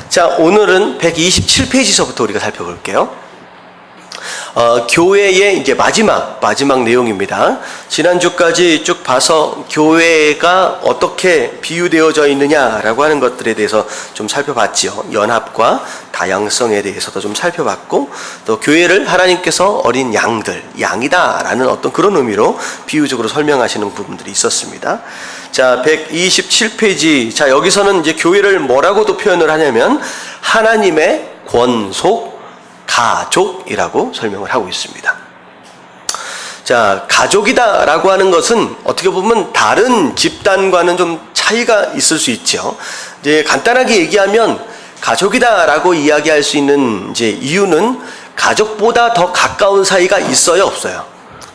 자, 오늘은 127페이지서부터 우리가 살펴볼게요. 교회의 이제 마지막 내용입니다. 지난주까지 쭉 봐서 교회가 어떻게 비유되어져 있느냐라고 하는 것들에 대해서 좀 살펴봤지요. 연합과 다양성에 대해서도 좀 살펴봤고, 또 교회를 하나님께서 어린 양이다라는 어떤 그런 의미로 비유적으로 설명하시는 부분들이 있었습니다. 자, 127페이지. 자, 여기서는 이제 교회를 뭐라고도 표현을 하냐면 하나님의 권속 가족이라고 설명을 하고 있습니다. 자, 가족이다라고 하는 것은 어떻게 보면 다른 집단과는 좀 차이가 있을 수 있죠. 이제 간단하게 얘기하면 가족이다라고 이야기할 수 있는 이제 이유는 가족보다 더 가까운 사이가 있어요, 없어요?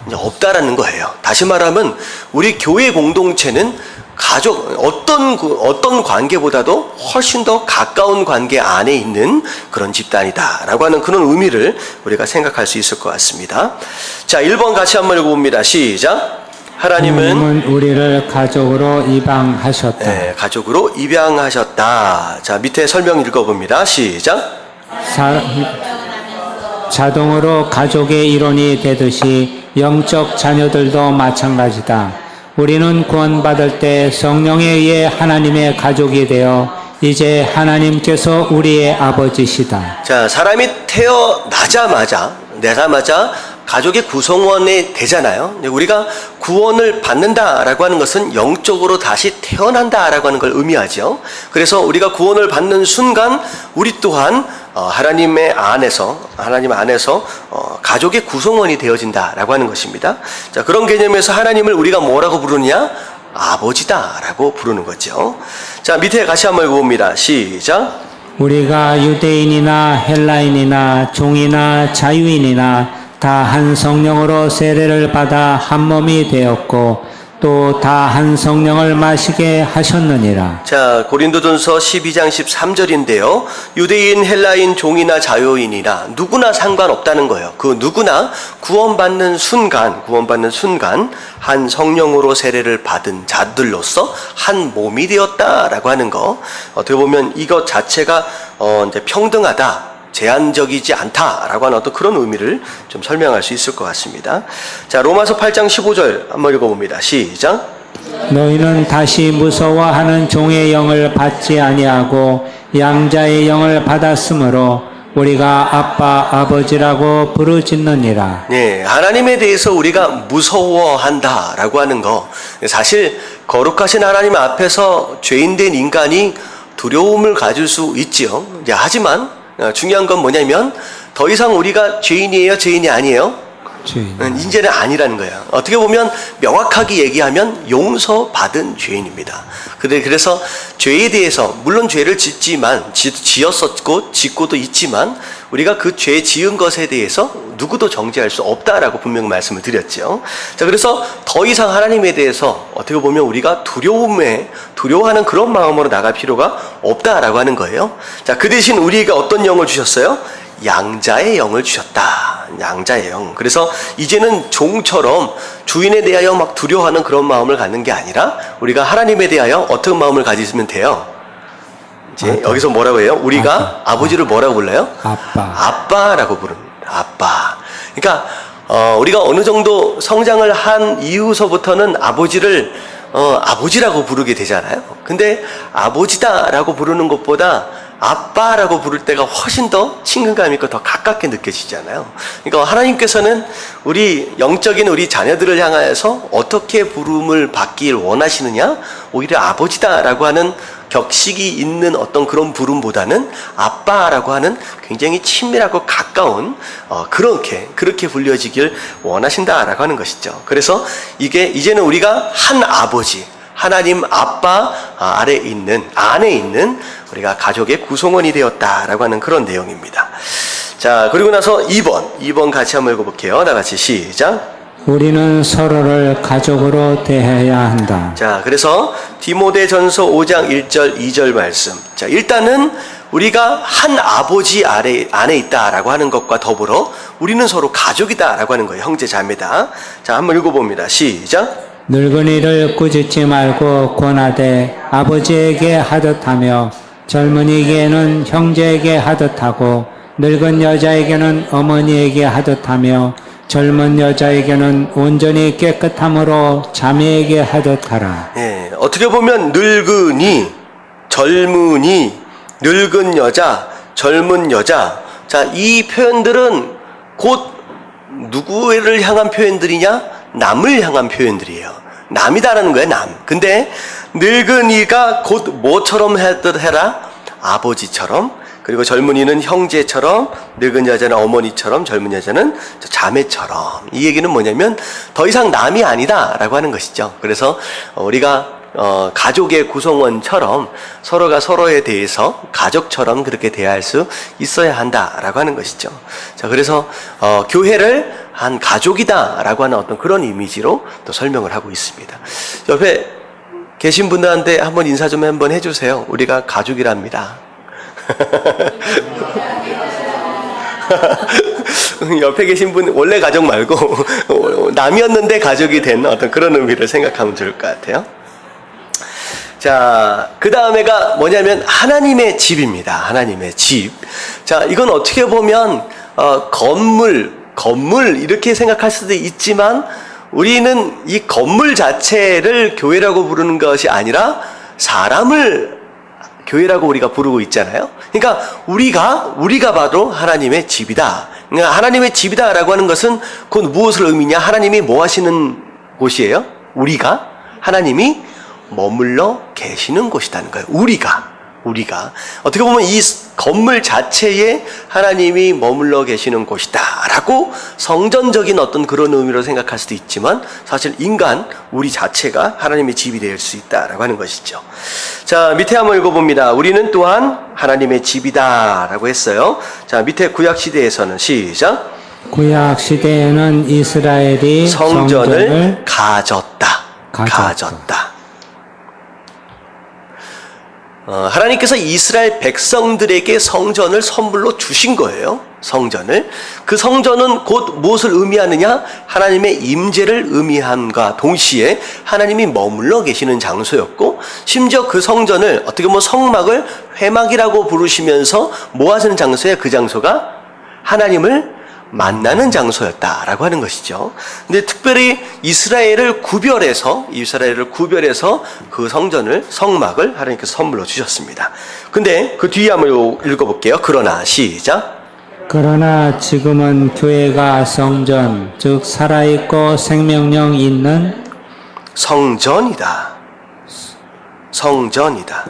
이제 없다라는 거예요. 다시 말하면 우리 교회 공동체는 가족, 어떤 관계보다도 훨씬 더 가까운 관계 안에 있는 그런 집단이다라고 하는 그런 의미를 우리가 생각할 수 있을 것 같습니다. 자, 1번 같이 한번 읽어봅니다. 시작. 하나님은 우리를 가족으로 입양하셨다. 네, 가족으로 입양하셨다. 자, 밑에 설명 읽어봅니다. 시작. 자동으로 가족의 일원이 되듯이 영적 자녀들도 마찬가지다. 우리는 구원받을 때 성령에 의해 하나님의 가족이 되어 이제 하나님께서 우리의 아버지시다. 자, 사람이 태어나자마자 가족의 구성원이 되잖아요. 우리가 구원을 받는다라고 하는 것은 영적으로 다시 태어난다라고 하는 걸 의미하죠. 그래서 우리가 구원을 받는 순간 우리 또한 하나님 안에서 가족의 구성원이 되어진다라고 하는 것입니다. 자, 그런 개념에서 하나님을 우리가 뭐라고 부르느냐? 아버지다라고 부르는 거죠. 자, 밑에 같이 한번 읽어봅니다. 시작. 우리가 유대인이나 헬라인이나 종이나 자유인이나 다 한 성령으로 세례를 받아 한 몸이 되었고 또 다 한 성령을 마시게 하셨느니라. 자, 고린도전서 12장 13절인데요. 유대인, 헬라인, 종이나 자유인이나 누구나 상관없다는 거예요. 그 누구나 구원받는 순간 한 성령으로 세례를 받은 자들로서 한 몸이 되었다라고 하는 거. 어떻게 보면 이것 자체가 이제 평등하다, 제한적이지 않다라고 하는 어떤 그런 의미를 좀 설명할 수 있을 것 같습니다. 자, 로마서 8장 15절 한번 읽어봅니다. 시작. 너희는 다시 무서워하는 종의 영을 받지 아니하고 양자의 영을 받았으므로 우리가 아빠 아버지라고 부르짖느니라. 네, 하나님에 대해서 우리가 무서워한다라고 하는 거, 사실 거룩하신 하나님 앞에서 죄인된 인간이 두려움을 가질 수 있지요. 하지만 중요한 건 뭐냐면 더 이상 우리가 죄인이에요, 죄인이 아니에요? 이제는 아니라는 거예요. 어떻게 보면 명확하게 얘기하면 용서받은 죄인입니다. 그래서 죄에 대해서 물론 죄를 지었었고 짓고도 있지만 우리가 그 죄 지은 것에 대해서 누구도 정죄할 수 없다라고 분명히 말씀을 드렸죠. 자, 그래서 더 이상 하나님에 대해서 어떻게 보면 우리가 두려워하는 그런 마음으로 나갈 필요가 없다라고 하는 거예요. 자, 그 대신 우리에게 어떤 영을 주셨어요? 양자의 영을 주셨다. 양자의 영. 그래서 이제는 종처럼 주인에 대하여 막 두려워하는 그런 마음을 갖는 게 아니라 우리가 하나님에 대하여 어떤 마음을 가지면 돼요? 이제 여기서 뭐라고 해요? 우리가 아버지를 뭐라고 불러요? 아빠라고 부릅니다. 아빠. 그러니까 우리가 어느 정도 성장을 한 이후서부터는 아버지를 아버지라고 부르게 되잖아요. 근데 아버지다라고 부르는 것보다 아빠라고 부를 때가 훨씬 더 친근감 있고 더 가깝게 느껴지잖아요. 그러니까 하나님께서는 영적인 우리 자녀들을 향하여서 어떻게 부름을 받길 원하시느냐? 오히려 아버지다라고 하는 격식이 있는 어떤 그런 부름보다는 아빠라고 하는 굉장히 친밀하고 가까운 그렇게 불려지길 원하신다라고 하는 것이죠. 그래서 이게 이제는 우리가 한 아버지, 하나님 아빠 안에 있는 우리가 가족의 구성원이 되었다라고 하는 그런 내용입니다. 자, 그리고 나서 2번 같이 한번 읽어볼게요. 다 같이 시작. 우리는 서로를 가족으로 대해야 한다. 자, 그래서 디모데전서 5장 1절 2절 말씀. 자, 일단은 우리가 한 아버지 안에 있다라고 하는 것과 더불어 우리는 서로 가족이다라고 하는 거예요. 형제 자매다. 자, 한번 읽어봅니다. 시작. 늙은이를 꾸짖지 말고 권하되 아버지에게 하듯하며 젊은이에게는 형제에게 하듯 하고 늙은 여자에게는 어머니에게 하듯 하며 젊은 여자에게는 온전히 깨끗함으로 자매에게 하듯 하라. 예, 어떻게 보면 늙은이, 젊은이, 늙은 여자, 젊은 여자. 자, 이 표현들은 곧 누구를 향한 표현들이냐? 남을 향한 표현들이에요. 남이다라는 거예요, 남. 근데 늙은이가 곧 뭐처럼 해라? 아버지처럼. 그리고 젊은이는 형제처럼, 늙은 여자는 어머니처럼, 젊은 여자는 자매처럼. 이 얘기는 뭐냐면 더 이상 남이 아니다라고 하는 것이죠. 그래서 우리가 가족의 구성원처럼 서로가 서로에 대해서 가족처럼 그렇게 대할 수 있어야 한다라고 하는 것이죠. 자, 그래서 교회를 한 가족이다라고 하는 어떤 그런 이미지로 또 설명을 하고 있습니다. 옆에 계신 분들한테 한번 인사 좀 한번 해주세요. 우리가 가족이랍니다. 옆에 계신 분 원래 가족 말고 남이었는데 가족이 된 어떤 그런 의미를 생각하면 좋을 것 같아요. 자, 그 다음에가 뭐냐면 하나님의 집입니다. 하나님의 집. 자, 이건 어떻게 보면 건물 이렇게 생각할 수도 있지만 우리는 이 건물 자체를 교회라고 부르는 것이 아니라 사람을 교회라고 우리가 부르고 있잖아요. 그러니까 우리가 바로 하나님의 집이다. 그러니까 하나님의 집이다라고 하는 것은 곧 무엇을 의미냐? 하나님이 뭐 하시는 곳이에요? 우리가 하나님이 머물러 계시는 곳이라는 거예요. 우리가 어떻게 보면 이 건물 자체에 하나님이 머물러 계시는 곳이다라고 성전적인 어떤 그런 의미로 생각할 수도 있지만 사실 인간 우리 자체가 하나님의 집이 될 수 있다라고 하는 것이죠. 자, 밑에 한번 읽어봅니다. 우리는 또한 하나님의 집이다라고 했어요. 자, 밑에 구약 시대에서는 시작. 구약 시대에는 이스라엘이 성전을 가졌다. 하나님께서 이스라엘 백성들에게 성전을 선물로 주신 거예요. 성전을. 그 성전은 곧 무엇을 의미하느냐? 하나님의 임재를 의미함과 동시에 하나님이 머물러 계시는 장소였고, 심지어 그 성전을 어떻게 보면 성막을 회막이라고 부르시면서 뭐 하시는 장소에 그 장소가 하나님을 만나는 장소였다라고 하는 것이죠. 근데 특별히 이스라엘을 구별해서 그 성막을 하나님께서 선물로 주셨습니다. 근데 그 뒤에 한번 읽어볼게요. 그러나 시작. 그러나 지금은 교회가 성전, 즉 살아있고 생명력 있는 성전이다.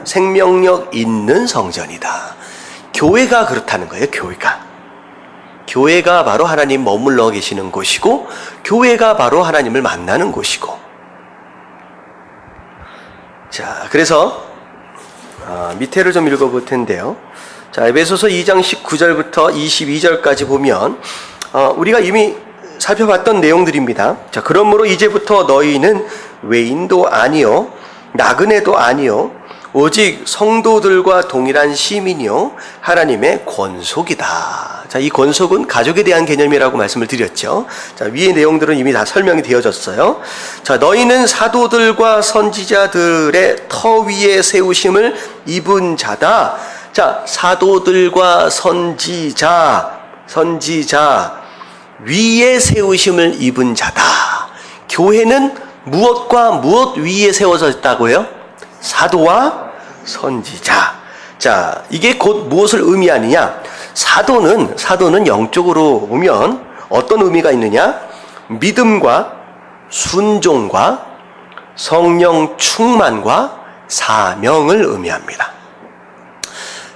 생명력 있는 성전이다. 교회가 그렇다는 거예요. 교회가 바로 하나님 머물러 계시는 곳이고, 교회가 바로 하나님을 만나는 곳이고. 자, 그래서 밑에를 좀 읽어볼 텐데요. 자, 에베소서 2장 19절부터 22절까지 보면 우리가 이미 살펴봤던 내용들입니다. 자, 그러므로 이제부터 너희는 외인도 아니요 나그네도 아니요 오직 성도들과 동일한 시민이요 하나님의 권속이다. 자, 이 권속은 가족에 대한 개념이라고 말씀을 드렸죠. 자, 위의 내용들은 이미 다 설명이 되어졌어요. 자, 너희는 사도들과 선지자들의 터 위에 세우심을 입은 자다. 자, 사도들과 선지자 위에 세우심을 입은 자다. 교회는 무엇과 무엇 위에 세워져 있다고요? 사도와 선지자. 자, 이게 곧 무엇을 의미하느냐? 사도는 영적으로 보면 어떤 의미가 있느냐? 믿음과 순종과 성령 충만과 사명을 의미합니다.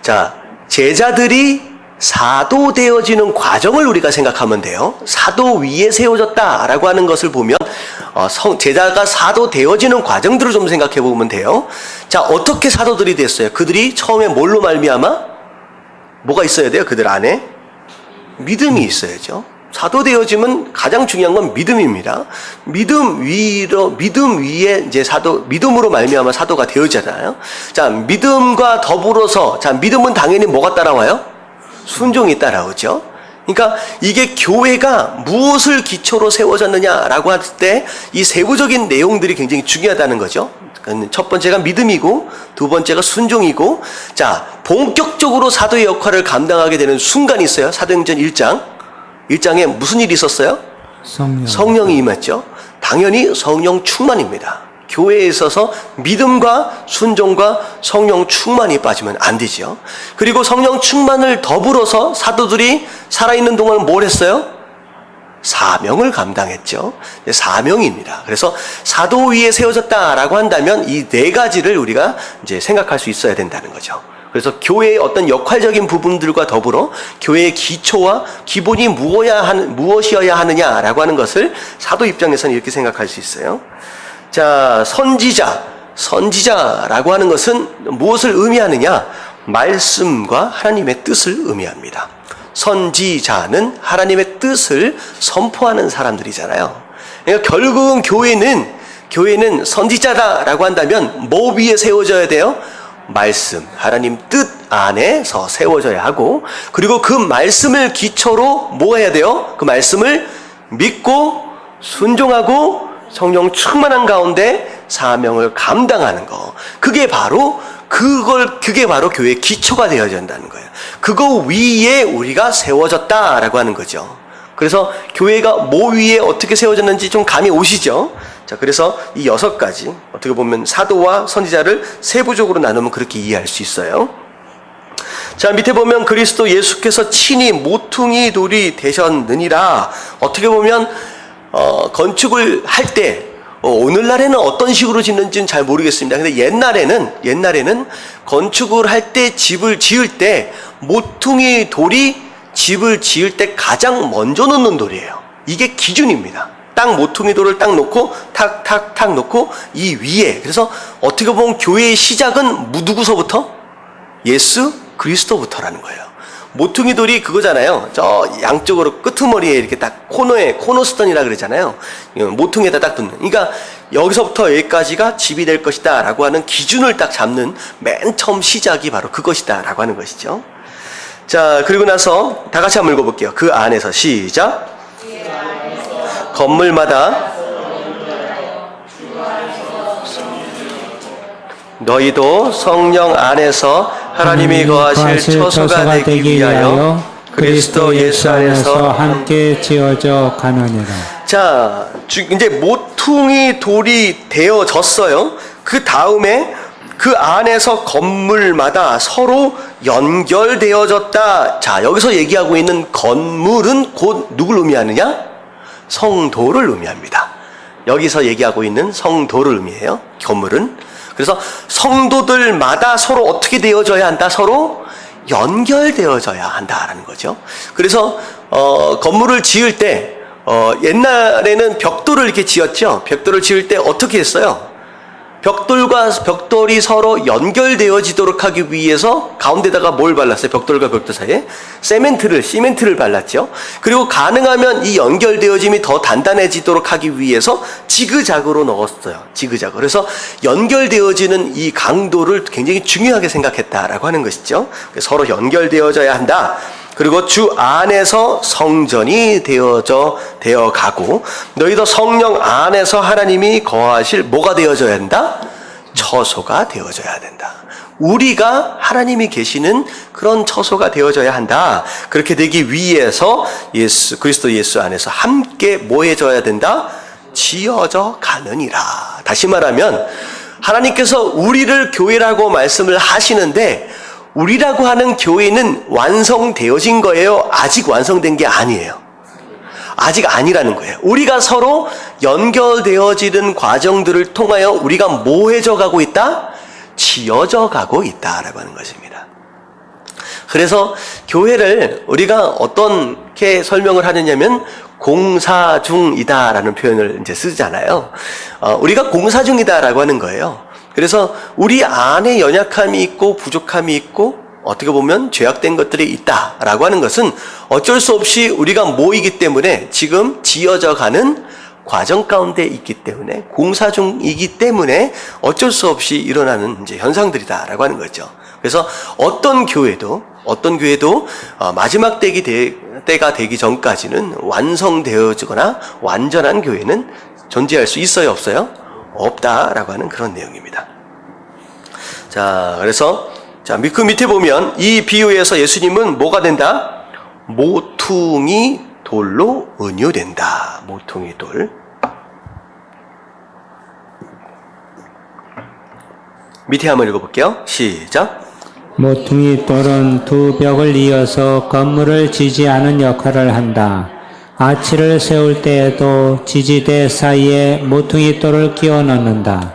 자, 제자들이 사도 되어지는 과정을 우리가 생각하면 돼요. 사도 위에 세워졌다라고 하는 것을 보면 제자가 사도 되어지는 과정들을 좀 생각해 보면 돼요. 자, 어떻게 사도들이 됐어요? 그들이 처음에 뭘로 말미암아? 뭐가 있어야 돼요? 그들 안에 믿음이 있어야죠. 사도 되어지면 가장 중요한 건 믿음입니다. 믿음 위에 이제 믿음으로 말미암아 사도가 되어지잖아요. 자, 믿음과 더불어서, 자, 믿음은 당연히 뭐가 따라와요? 순종이 따라오죠. 그러니까 이게 교회가 무엇을 기초로 세워졌느냐라고 할 때 이 세부적인 내용들이 굉장히 중요하다는 거죠. 첫 번째가 믿음이고 두 번째가 순종이고, 자, 본격적으로 사도의 역할을 감당하게 되는 순간이 있어요. 사도행전 1장에 무슨 일이 있었어요? 성령이 임했죠. 당연히 성령 충만입니다. 교회에 있어서 믿음과 순종과 성령 충만이 빠지면 안 되죠. 그리고 성령 충만을 더불어서 사도들이 살아있는 동안 뭘 했어요? 사명을 감당했죠. 사명입니다. 그래서 사도 위에 세워졌다라고 한다면 이 네 가지를 우리가 이제 생각할 수 있어야 된다는 거죠. 그래서 교회의 어떤 역할적인 부분들과 더불어 교회의 기초와 기본이 무엇이어야 하느냐라고 하는 것을 사도 입장에서는 이렇게 생각할 수 있어요. 자, 선지자라고 하는 것은 무엇을 의미하느냐? 말씀과 하나님의 뜻을 의미합니다. 선지자는 하나님의 뜻을 선포하는 사람들이잖아요. 그러니까 결국은 교회는 선지자다라고 한다면 뭐 위에 세워져야 돼요? 말씀, 하나님 뜻 안에서 세워져야 하고, 그리고 그 말씀을 기초로 뭐 해야 돼요? 그 말씀을 믿고 순종하고 성령 충만한 가운데 사명을 감당하는 거. 그게 바로 교회의 기초가 되어야 한다는 거예요. 그거 위에 우리가 세워졌다라고 하는 거죠. 그래서 교회가 뭐 위에 어떻게 세워졌는지 좀 감이 오시죠? 자, 그래서 이 6가지, 어떻게 보면 사도와 선지자를 세부적으로 나누면 그렇게 이해할 수 있어요. 자, 밑에 보면 그리스도 예수께서 친히 모퉁이 돌이 되셨느니라. 어떻게 보면 건축을 할 때, 오늘날에는 어떤 식으로 짓는지는 잘 모르겠습니다. 근데 옛날에는 건축을 할 때, 집을 지을 때 모퉁이 돌이 집을 지을 때 가장 먼저 놓는 돌이에요. 이게 기준입니다. 딱 모퉁이 돌을 딱 놓고 탁탁탁 놓고 이 위에, 그래서 어떻게 보면 교회의 시작은 누구서부터? 예수 그리스도부터라는 거예요. 모퉁이 돌이 그거잖아요. 저 양쪽으로 끄트머리에 이렇게 딱 코너스톤이라 그러잖아요. 모퉁이에다 딱 붙는. 그러니까 여기서부터 여기까지가 집이 될 것이다 라고 하는 기준을 딱 잡는 맨 처음 시작이 바로 그것이다 라고 하는 것이죠. 자, 그리고 나서 다 같이 한번 읽어볼게요. 그 안에서 시작. 건물마다 너희도 성령 안에서 하나님이 거하실 처소가 되기 위하여 그리스도 예수 안에서 함께 지어져 가느니라. 자, 이제 모퉁이 돌이 되어졌어요. 그 다음에 그 안에서 건물마다 서로 연결되어졌다. 자, 여기서 얘기하고 있는 건물은 곧 누굴 의미하느냐? 성도를 의미합니다. 여기서 얘기하고 있는 성도를 의미해요. 건물은. 그래서 성도들마다 서로 어떻게 되어져야 한다? 서로 연결되어져야 한다라는 거죠. 그래서 건물을 지을 때 옛날에는 벽돌을 이렇게 지었죠. 벽돌을 지을 때 어떻게 했어요? 벽돌과 벽돌이 서로 연결되어지도록 하기 위해서 가운데다가 뭘 발랐어요? 벽돌과 벽돌 사이에 시멘트를 발랐죠. 그리고 가능하면 이 연결되어짐이 더 단단해지도록 하기 위해서 지그자그로 넣었어요. 지그자그. 그래서 연결되어지는 이 강도를 굉장히 중요하게 생각했다라고 하는 것이죠. 서로 연결되어져야 한다. 그리고 주 안에서 성전이 되어 가고, 너희도 성령 안에서 하나님이 거하실 뭐가 되어져야 한다? 처소가 되어져야 된다. 우리가 하나님이 계시는 그런 처소가 되어져야 한다. 그렇게 되기 위해서 그리스도 예수 안에서 함께 뭐 해줘야 된다? 지어져 가느니라. 다시 말하면 하나님께서 우리를 교회라고 말씀을 하시는데, 우리라고 하는 교회는 완성되어진 거예요? 아직 완성된 게 아니에요. 아직 아니라는 거예요. 우리가 서로 연결되어지는 과정들을 통하여 우리가 뭐해져 가고 있다? 지어져 가고 있다라고 하는 것입니다. 그래서 교회를 우리가 어떻게 설명을 하느냐면 공사 중이다라는 표현을 이제 쓰잖아요. 우리가 공사 중이다라고 하는 거예요. 그래서 우리 안에 연약함이 있고 부족함이 있고 어떻게 보면 죄악된 것들이 있다라고 하는 것은 어쩔 수 없이 우리가 모이기 때문에 지금 지어져 가는 과정 가운데 있기 때문에, 공사 중이기 때문에 어쩔 수 없이 일어나는 이제 현상들이다라고 하는 거죠. 그래서 어떤 교회도 마지막 때가 되기 전까지는 완성되어지거나 완전한 교회는 존재할 수 있어요, 없어요? 없다라고 하는 그런 내용입니다. 자, 그래서 그 밑에 보면 이 비유에서 예수님은 뭐가 된다? 모퉁이 돌로 은유된다. 모퉁이 돌. 밑에 한번 읽어볼게요. 시작. 모퉁이 돌은 두 벽을 이어서 건물을 지지하는 역할을 한다. 아치를 세울 때에도 지지대 사이에 모퉁이 돌을 끼워 넣는다.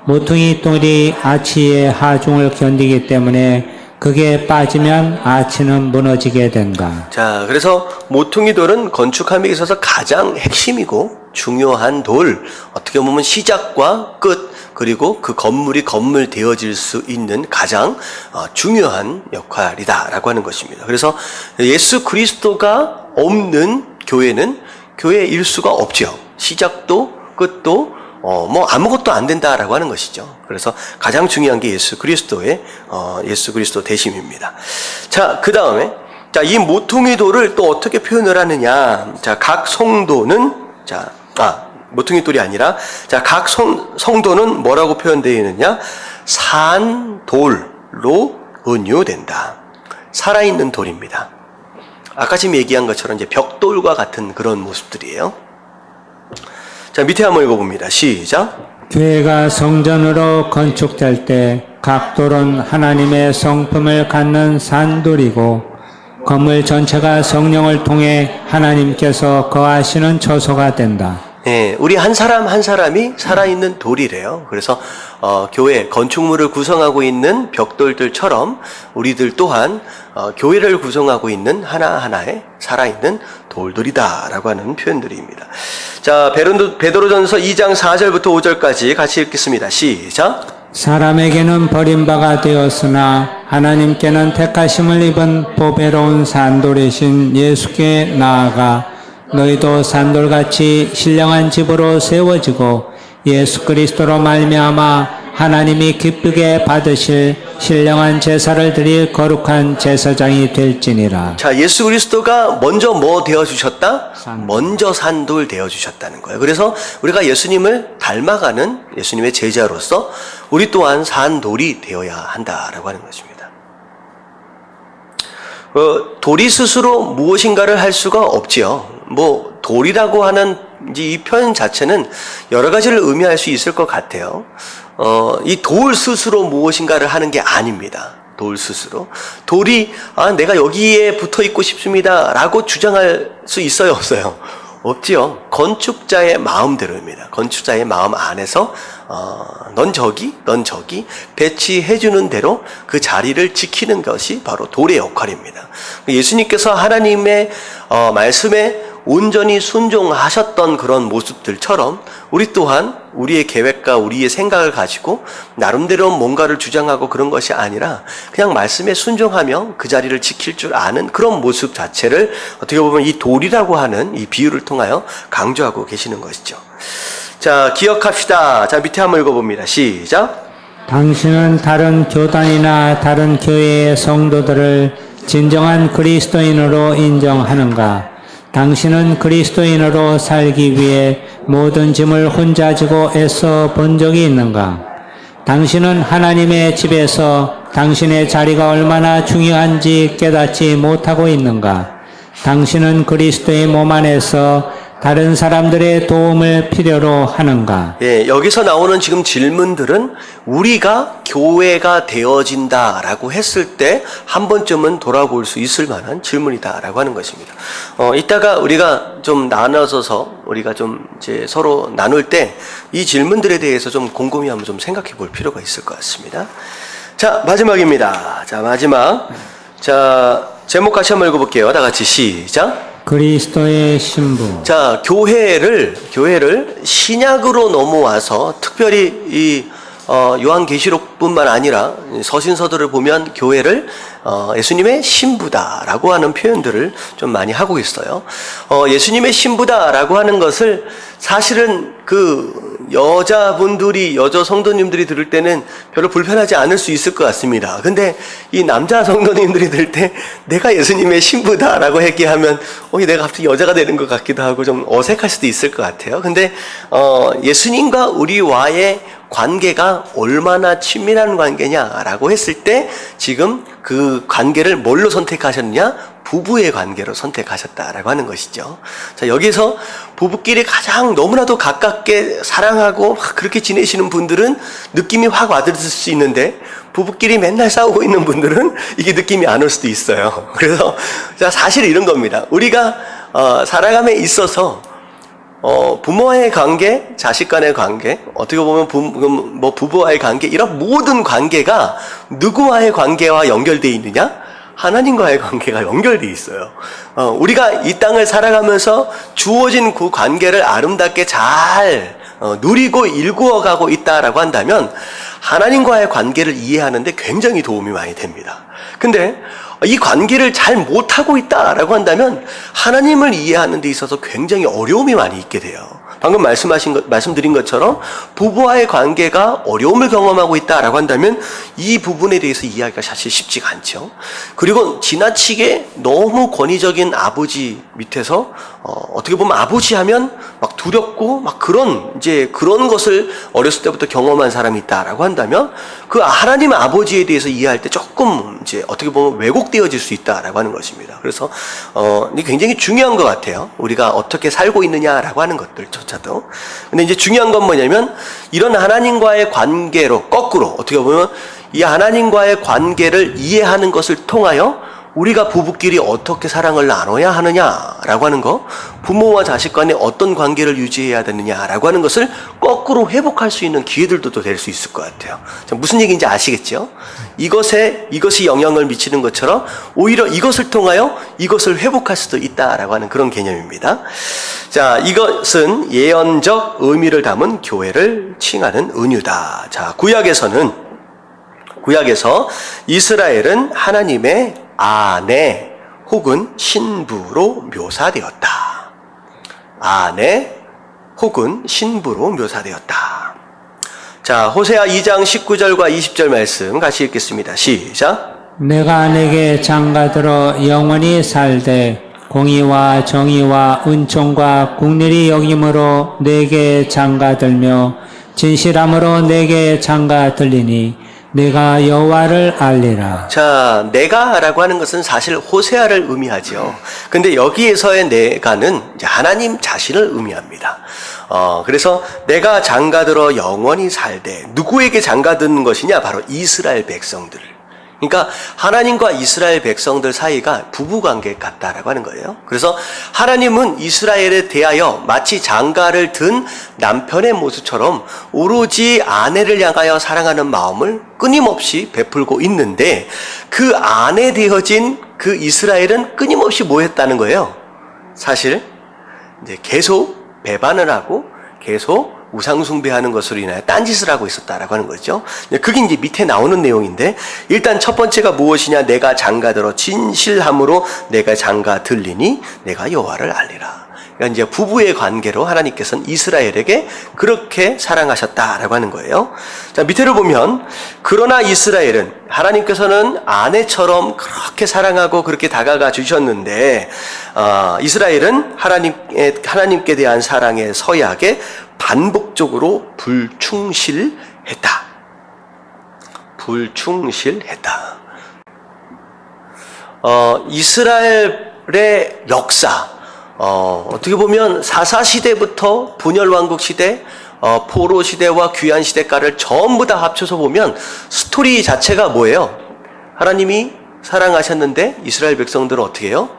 모퉁이 돌이 아치의 하중을 견디기 때문에 그게 빠지면 아치는 무너지게 된다. 자, 그래서 모퉁이 돌은 건축함에 있어서 가장 핵심이고 중요한 돌, 어떻게 보면 시작과 끝, 그리고 그 건물이 건물 되어질 수 있는 가장 중요한 역할이다라고 하는 것입니다. 그래서 예수 그리스도가 없는 교회는 교회일 수가 없죠. 시작도 끝도 아무것도 안 된다라고 하는 것이죠. 그래서 가장 중요한 게 예수 그리스도 대심입니다. 자, 그 다음에, 이 모퉁이 돌을 또 어떻게 표현을 하느냐. 각 성도는, 모퉁이 돌이 아니라, 각 성도는 뭐라고 표현되어 있느냐. 산돌로 은유된다. 살아있는 돌입니다. 아까 지금 얘기한 것처럼 이제 벽돌과 같은 그런 모습들이에요. 자, 밑에 한번 읽어봅니다. 시작. 교회가 성전으로 건축될 때 각 돌은 하나님의 성품을 갖는 산돌이고 건물 전체가 성령을 통해 하나님께서 거하시는 처소가 된다. 예, 우리 한 사람 한 사람이 살아있는 돌이래요. 그래서 교회 건축물을 구성하고 있는 벽돌들처럼 우리들 또한 교회를 구성하고 있는 하나하나의 살아있는 돌들이다라고 하는 표현들입니다. 자, 베드로전서 2장 4절부터 5절까지 같이 읽겠습니다. 시작. 사람에게는 버림바가 되었으나 하나님께는 택하심을 입은 보배로운 산돌이신 예수께 나아가 너희도 산돌같이 신령한 집으로 세워지고 예수 그리스도로 말미암아 하나님이 기쁘게 받으실 신령한 제사를 드릴 거룩한 제사장이 될지니라. 자, 예수 그리스도가 먼저 뭐 되어주셨다? 먼저 산돌 되어주셨다는 거예요. 그래서 우리가 예수님을 닮아가는 예수님의 제자로서 우리 또한 산돌이 되어야 한다라고 하는 것입니다. 돌이 스스로 무엇인가를 할 수가 없지요. 돌이라고 하는 이 표현 자체는 여러 가지를 의미할 수 있을 것 같아요. 이 돌 스스로 무엇인가를 하는 게 아닙니다. 돌 스스로. 돌이, 내가 여기에 붙어 있고 싶습니다. 라고 주장할 수 있어요, 없어요? 없지요. 건축자의 마음대로입니다. 건축자의 마음 안에서, 넌 저기 배치해주는 대로 그 자리를 지키는 것이 바로 돌의 역할입니다. 예수님께서 하나님의 말씀에 온전히 순종하셨던 그런 모습들처럼 우리 또한 우리의 계획과 우리의 생각을 가지고 나름대로 뭔가를 주장하고 그런 것이 아니라 그냥 말씀에 순종하며 그 자리를 지킬 줄 아는 그런 모습 자체를 어떻게 보면 이 돌이라고 하는 이 비유를 통하여 강조하고 계시는 것이죠. 자, 기억합시다. 자, 밑에 한번 읽어봅니다. 시작. 당신은 다른 교단이나 다른 교회의 성도들을 진정한 그리스도인으로 인정하는가? 당신은 그리스도인으로 살기 위해 모든 짐을 혼자 지고 애써 본 적이 있는가? 당신은 하나님의 집에서 당신의 자리가 얼마나 중요한지 깨닫지 못하고 있는가? 당신은 그리스도의 몸 안에서 다른 사람들의 도움을 필요로 하는가? 예, 여기서 나오는 지금 질문들은 우리가 교회가 되어진다라고 했을 때 한 번쯤은 돌아볼 수 있을 만한 질문이다라고 하는 것입니다. 이따가 우리가 좀 나눠서서 우리가 좀 이제 서로 나눌 때 이 질문들에 대해서 좀 곰곰이 한번 좀 생각해 볼 필요가 있을 것 같습니다. 자, 마지막입니다. 자, 마지막. 자, 제목 같이 한번 읽어볼게요. 다 같이 시작. 그리스도의 신부. 자, 교회를 신약으로 넘어와서 특별히 이 요한계시록뿐만 아니라 서신서들을 보면 교회를 예수님의 신부다라고 하는 표현들을 좀 많이 하고 있어요. 예수님의 신부다라고 하는 것을 사실은 여자분들이, 여자 성도님들이 들을 때는 별로 불편하지 않을 수 있을 것 같습니다. 근데 이 남자 성도님들이 들을 때 내가 예수님의 신부다라고 얘기하면 내가 갑자기 여자가 되는 것 같기도 하고 좀 어색할 수도 있을 것 같아요. 근데 예수님과 우리와의 관계가 얼마나 친밀한 관계냐라고 했을 때 지금 그 관계를 뭘로 선택하셨느냐? 부부의 관계로 선택하셨다라고 하는 것이죠. 자, 여기서 부부끼리 가장 너무나도 가깝게 사랑하고 그렇게 지내시는 분들은 느낌이 확 와닿을 수 있는데, 부부끼리 맨날 싸우고 있는 분들은 이게 느낌이 안 올 수도 있어요. 그래서 자, 사실 이런 겁니다. 우리가 살아감에 있어서 부모와의 관계, 자식 간의 관계, 어떻게 보면 부부와의 관계, 이런 모든 관계가 누구와의 관계와 연결되어 있느냐? 하나님과의 관계가 연결되어 있어요. 우리가 이 땅을 살아가면서 주어진 그 관계를 아름답게 잘 누리고 일구어가고 있다라고 한다면 하나님과의 관계를 이해하는데 굉장히 도움이 많이 됩니다. 근데 이 관계를 잘 못하고 있다라고 한다면 하나님을 이해하는 데 있어서 굉장히 어려움이 많이 있게 돼요. 방금 말씀드린 것처럼 부부와의 관계가 어려움을 경험하고 있다라고 한다면 이 부분에 대해서 이해하기가 사실 쉽지가 않죠. 그리고 지나치게 너무 권위적인 아버지 밑에서 어떻게 보면 아버지 하면 막 두렵고 막 그런 것을 어렸을 때부터 경험한 사람이 있다라고 한다면 그 하나님 아버지에 대해서 이해할 때 조금 어떻게 보면 왜곡되어질 수 있다라고 하는 것입니다. 그래서 이게 굉장히 중요한 것 같아요. 우리가 어떻게 살고 있느냐라고 하는 것들조차도. 근데 이제 중요한 건 뭐냐면 이런 하나님과의 관계로 거꾸로 어떻게 보면 이 하나님과의 관계를 이해하는 것을 통하여 우리가 부부끼리 어떻게 사랑을 나눠야 하느냐라고 하는 거, 부모와 자식 간에 어떤 관계를 유지해야 되느냐라고 하는 것을 거꾸로 회복할 수 있는 기회들도 또 될 수 있을 것 같아요. 무슨 얘기인지 아시겠죠? 이것이 영향을 미치는 것처럼 오히려 이것을 통하여 이것을 회복할 수도 있다라고 하는 그런 개념입니다. 자, 이것은 예언적 의미를 담은 교회를 칭하는 은유다. 자, 구약에서 이스라엘은 하나님의 아내 혹은 신부로 묘사되었다. 아내 혹은 신부로 묘사되었다. 자, 호세아 2장 19절과 20절 말씀 같이 읽겠습니다. 시작. 내가 내게 장가들어 영원히 살되 공의와 정의와 은총과 국률이 여김으로 내게 장가들며 진실함으로 내게 장가들리니 내가 여호와를 알리라. 자, 내가라고 하는 것은 사실 호세아를 의미하죠. 근데 여기에서의 내가는 이제 하나님 자신을 의미합니다. 그래서 내가 장가들어 영원히 살되, 누구에게 장가드는 것이냐? 바로 이스라엘 백성들. 그러니까 하나님과 이스라엘 백성들 사이가 부부관계 같다라고 하는 거예요. 그래서 하나님은 이스라엘에 대하여 마치 장가를 든 남편의 모습처럼 오로지 아내를 향하여 사랑하는 마음을 끊임없이 베풀고 있는데, 그 아내 되어진 그 이스라엘은 끊임없이 뭐 했다는 거예요? 사실 이제 계속 배반을 하고 계속 우상숭배하는 것으로 인하여 딴짓을 하고 있었다라고 하는 거죠. 그게 이제 밑에 나오는 내용인데, 일단 첫 번째가 무엇이냐? 내가 장가들어 진실함으로 내가 장가들리니 내가 여호와를 알리라. 그러니까 이제 부부의 관계로 하나님께서는 이스라엘에게 그렇게 사랑하셨다라고 하는 거예요. 자, 밑에를 보면 그러나 이스라엘은 하나님께서는 아내처럼 그렇게 사랑하고 그렇게 다가가 주셨는데, 이스라엘은 하나님께 대한 사랑의 서약에 반복적으로 불충실했다. 이스라엘의 역사, 어떻게 보면 사사시대부터 분열왕국 시대, 포로 시대와 귀한 시대까지를 전부 다 합쳐서 보면 스토리 자체가 뭐예요? 하나님이 사랑하셨는데 이스라엘 백성들은 어떻게 해요?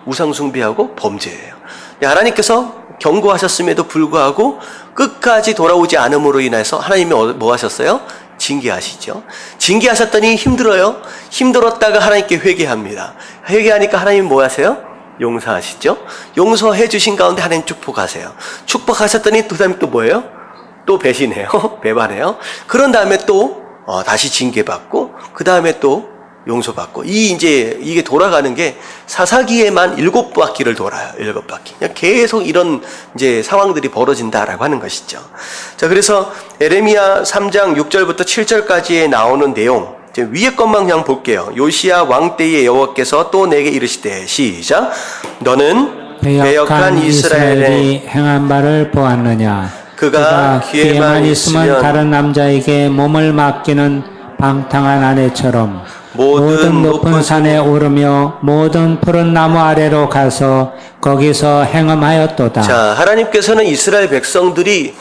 우상숭배하고 범죄해요. 하나님께서 경고하셨음에도 불구하고 끝까지 돌아오지 않음으로 인해서 하나님이 뭐 하셨어요? 징계하시죠. 징계하셨더니 힘들어요. 힘들었다가 하나님께 회개합니다. 회개하니까 하나님이 뭐 하세요? 용서하시죠. 용서해 주신 가운데 하나님 축복하세요. 축복하셨더니 그 다음에 또 뭐예요? 또 배신해요. 배반해요. 그런 다음에 또 다시 징계받고, 그 다음에 또 용서받고 이게 돌아가는 게 사사기에만 7바퀴를 돌아요. 7바퀴. 그냥 계속 이런 이제 상황들이 벌어진다라고 하는 것이죠. 자, 그래서 에레미야 3장 6절부터 7절까지에 나오는 내용, 이제 위에 것만 그냥 볼게요. 요시야 왕 때에 여호와께서 또 내게 이르시되, 시작. 너는 배역한 이스라엘의 행한 바를 보았느냐? 그가 귀에만 있으면 다른 남자에게 몸을 맡기는 방탕한 아내처럼 모든 높은 산에 오르며 모든 푸른 나무 아래로 가서 거기서 행음하였도다. 자, 하나님께서는 이스라엘 백성들이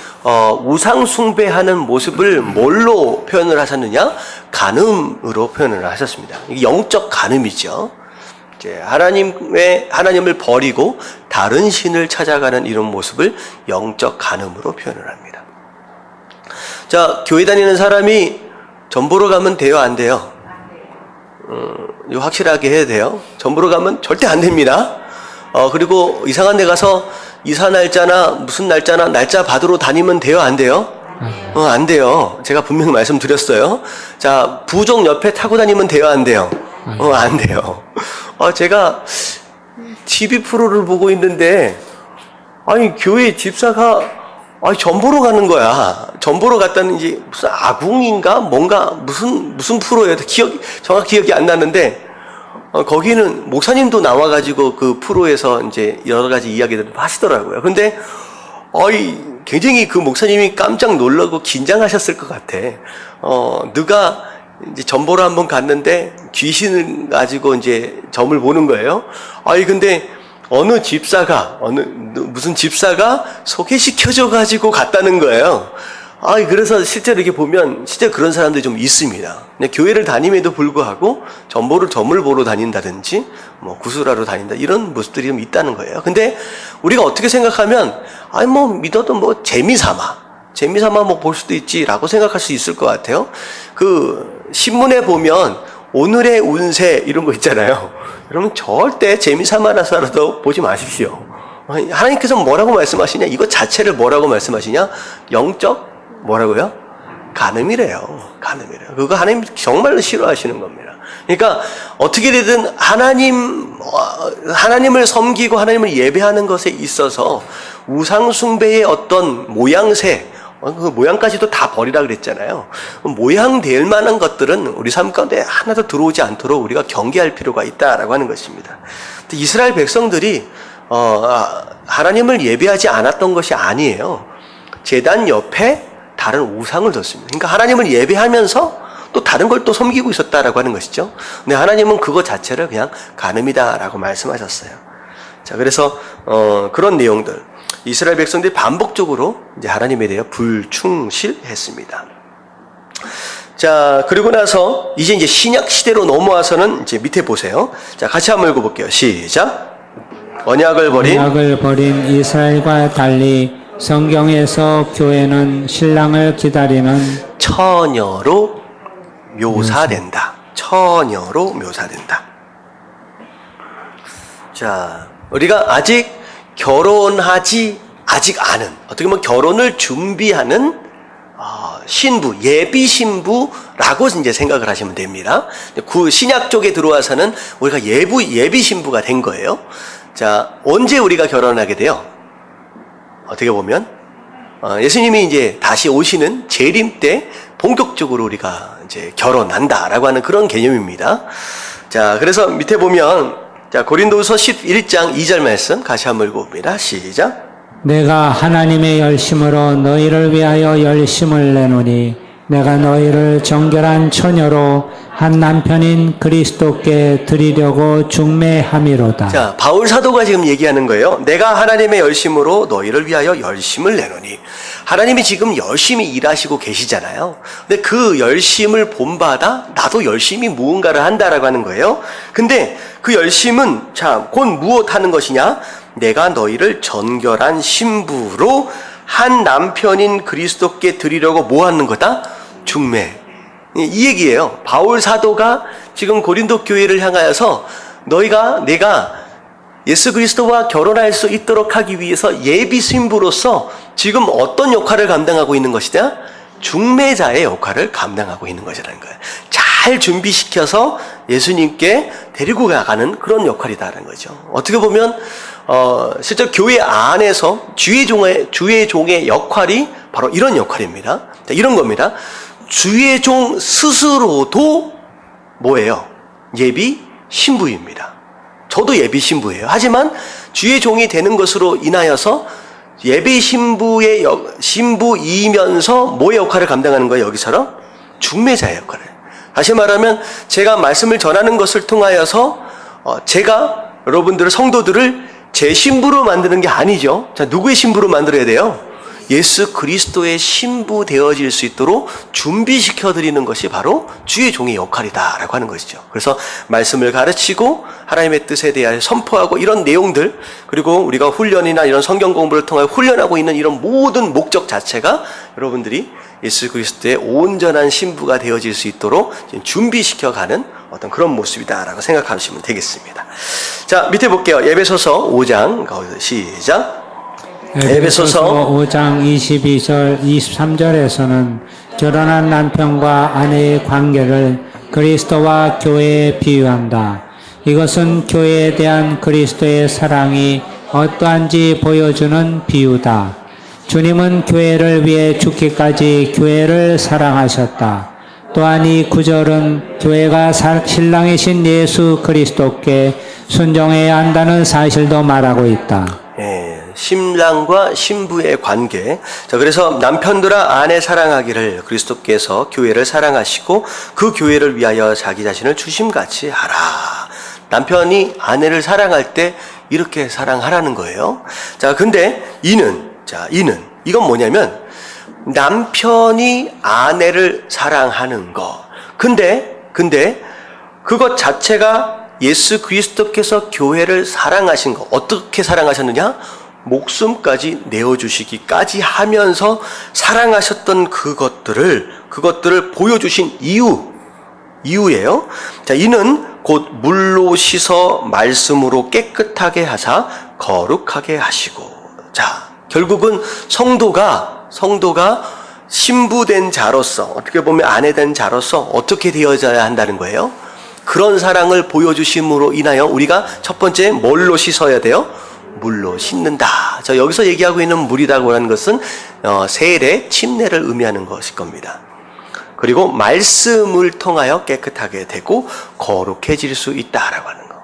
우상 숭배하는 모습을 뭘로 표현을 하셨느냐? 간음으로 표현을 하셨습니다. 이게 영적 간음이죠. 이제 하나님을 버리고 다른 신을 찾아가는 이런 모습을 영적 간음으로 표현을 합니다. 자, 교회 다니는 사람이 전 보러 가면 돼요, 안 돼요? 이거 확실하게 해야 돼요. 전 보러 가면 절대 안 됩니다. 그리고 이상한 데 가서 이사 날짜나 무슨 날짜나 날짜 받으러 다니면 돼요, 안 돼요? 안 돼요. 제가 분명히 말씀드렸어요. 자, 부족 옆에 타고 다니면 돼요, 안 돼요? 안 돼요. 제가 TV 프로를 보고 있는데, 아니, 교회 집사가, 전 보러 가는 거야. 전 보러 갔다는 이제 무슨 아궁인가? 뭔가, 무슨 프로예요? 정확히 기억이 안 나는데, 거기는 목사님도 나와가지고 그 프로에서 이제 여러 가지 이야기들을 하시더라고요. 근데, 굉장히 그 목사님이 깜짝 놀라고 긴장하셨을 것 같아. 누가 이제 점 보러 한번 갔는데 귀신을 가지고 이제 점을 보는 거예요. 근데 무슨 집사가 소개시켜줘 가지고 갔다는 거예요. 그래서 실제로 이렇게 보면 실제 그런 사람들이 좀 있습니다. 교회를 다님에도 불구하고 점을 보러 다닌다든지 구슬하러 다닌다 이런 모습들이 좀 있다는 거예요. 근데 우리가 어떻게 생각하면 믿어도 재미삼아 볼 수도 있지라고 생각할 수 있을 것 같아요. 그 신문에 보면 오늘의 운세 이런 거 있잖아요. 여러분 절대 재미삼아라서라도 보지 마십시오. 하나님께서 뭐라고 말씀하시냐? 이거 자체를 뭐라고 말씀하시냐? 영적 뭐라고요? 간음이래요. 그거 하나님 정말로 싫어하시는 겁니다. 그러니까 어떻게 되든 하나님을 섬기고 하나님을 예배하는 것에 있어서 우상 숭배의 어떤 모양새, 그 모양까지도 다 버리라 그랬잖아요. 모양 될 만한 것들은 우리 삶 가운데 하나도 들어오지 않도록 우리가 경계할 필요가 있다라고 하는 것입니다. 이스라엘 백성들이 하나님을 예배하지 않았던 것이 아니에요. 제단 옆에 다른 우상을 뒀습니다. 그러니까 하나님을 예배하면서 또 다른 걸 또 섬기고 있었다라고 하는 것이죠. 근데 하나님은 그거 자체를 그냥 간음이다라고 말씀하셨어요. 자, 그래서 그런 내용들, 이스라엘 백성들이 반복적으로 이제 하나님에 대해 불충실했습니다. 자, 그리고 나서 이제 신약 시대로 넘어와서는 이제 밑에 보세요. 자, 같이 한번 읽어볼게요. 시작. 언약을 버린 이스라엘과 달리 성경에서 교회는 신랑을 기다리는 처녀로 묘사된다. 처녀로 묘사된다. 자, 우리가 아직 결혼하지 않은, 어떻게 보면 결혼을 준비하는 신부, 예비 신부라고 이제 생각을 하시면 됩니다. 그 신약 쪽에 들어와서는 우리가 예비 신부가 된 거예요. 자, 언제 우리가 결혼하게 돼요? 어떻게 보면 예수님이 이제 다시 오시는 재림 때 본격적으로 우리가 이제 결혼한다라고 하는 그런 개념입니다. 자, 그래서 밑에 보면 자, 고린도후서 11장 2절 말씀 같이 한번 읽어봅니다. 시작. 내가 하나님의 열심으로 너희를 위하여 열심을 내노니 내가 너희를 정결한 처녀로 한 남편인 그리스도께 드리려고 중매함이로다. 자, 바울 사도가 지금 얘기하는 거예요. 내가 하나님의 열심으로 너희를 위하여 열심을 내노니. 하나님이 지금 열심히 일하시고 계시잖아요. 근데 그 열심을 본받아 나도 열심히 무언가를 한다라고 하는 거예요. 근데 그 열심은 자, 곧 무엇 하는 것이냐? 내가 너희를 정결한 신부로 한 남편인 그리스도께 드리려고 뭐 하는 거다? 중매. 이 얘기예요. 바울 사도가 지금 고린도 교회를 향하여서 내가 예수 그리스도와 결혼할 수 있도록 하기 위해서 예비 신부로서 지금 어떤 역할을 감당하고 있는 것이다? 중매자의 역할을 감당하고 있는 것이라는 거예요. 잘 잘 준비시켜서 예수님께 데리고 가가는 그런 역할이다라는 거죠. 어떻게 보면 실제 교회 안에서 주의 종의 역할이 바로 이런 역할입니다. 자, 이런 겁니다. 주의 종 스스로도 뭐예요? 예비 신부입니다. 저도 예비 신부예요. 하지만 주의 종이 되는 것으로 인하여서 예비 신부의 신부이면서 뭐의 역할을 감당하는 거예요? 여기처럼 중매자의 역할을. 다시 말하면 제가 말씀을 전하는 것을 통하여서 제가 여러분들 성도들을 제 신부로 만드는 게 아니죠. 자, 누구의 신부로 만들어야 돼요? 예수 그리스도의 신부 되어질 수 있도록 준비시켜 드리는 것이 바로 주의 종의 역할이다라고 하는 것이죠. 그래서 말씀을 가르치고 하나님의 뜻에 대하여 선포하고 이런 내용들, 그리고 우리가 훈련이나 이런 성경 공부를 통하여 훈련하고 있는 이런 모든 목적 자체가 여러분들이 예수 그리스도의 온전한 신부가 되어질 수 있도록 준비시켜가는 어떤 그런 모습이다라고 생각하시면 되겠습니다. 자, 밑에 볼게요. 에베소서 5장 시작. 에베소서 5장 22절 23절에서는 결혼한 남편과 아내의 관계를 그리스도와 교회에 비유한다. 이것은 교회에 대한 그리스도의 사랑이 어떠한지 보여주는 비유다. 주님은 교회를 위해 죽기까지 교회를 사랑하셨다. 또한 이 구절은 교회가 신랑이신 예수 그리스도께 순종해야 한다는 사실도 말하고 있다. 신랑과 신부의 관계. 자, 그래서 남편들아 아내 사랑하기를 그리스도께서 교회를 사랑하시고 그 교회를 위하여 자기 자신을 주심같이 하라. 남편이 아내를 사랑할 때 이렇게 사랑하라는 거예요. 자, 근데 이는 이건 뭐냐면 남편이 아내를 사랑하는 거. 근데 그것 자체가 예수 그리스도께서 교회를 사랑하신 거. 어떻게 사랑하셨느냐? 목숨까지 내어주시기까지 하면서 사랑하셨던 그것들을 보여주신 이유예요. 자, 이는 곧 물로 씻어 말씀으로 깨끗하게 하사 거룩하게 하시고. 자, 결국은 성도가 신부된 자로서, 어떻게 보면 아내된 자로서 어떻게 되어져야 한다는 거예요? 그런 사랑을 보여주심으로 인하여 우리가 첫 번째 뭘로 씻어야 돼요? 물로 씻는다. 자, 여기서 얘기하고 있는 물이라고 하는 것은 세례, 침례를 의미하는 것일 겁니다. 그리고 말씀을 통하여 깨끗하게 되고 거룩해질 수 있다라고 하는 거.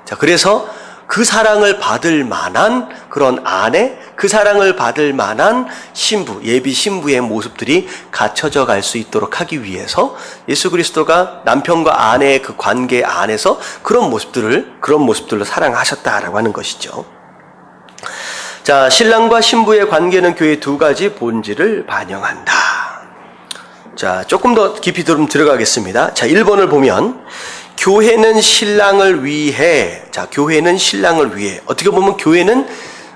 자, 그래서 그 사랑을 받을 만한 그런 아내, 그 사랑을 받을 만한 신부, 예비 신부의 모습들이 갖춰져 갈 수 있도록 하기 위해서 예수 그리스도가 남편과 아내의 그 관계 안에서 그런 모습들로 사랑하셨다라고 하는 것이죠. 자, 신랑과 신부의 관계는 교회의 두 가지 본질을 반영한다. 자, 조금 더 깊이 들어가겠습니다. 자, 1번을 보면 교회는 신랑을 위해. 자, 교회는 신랑을 위해. 어떻게 보면 교회는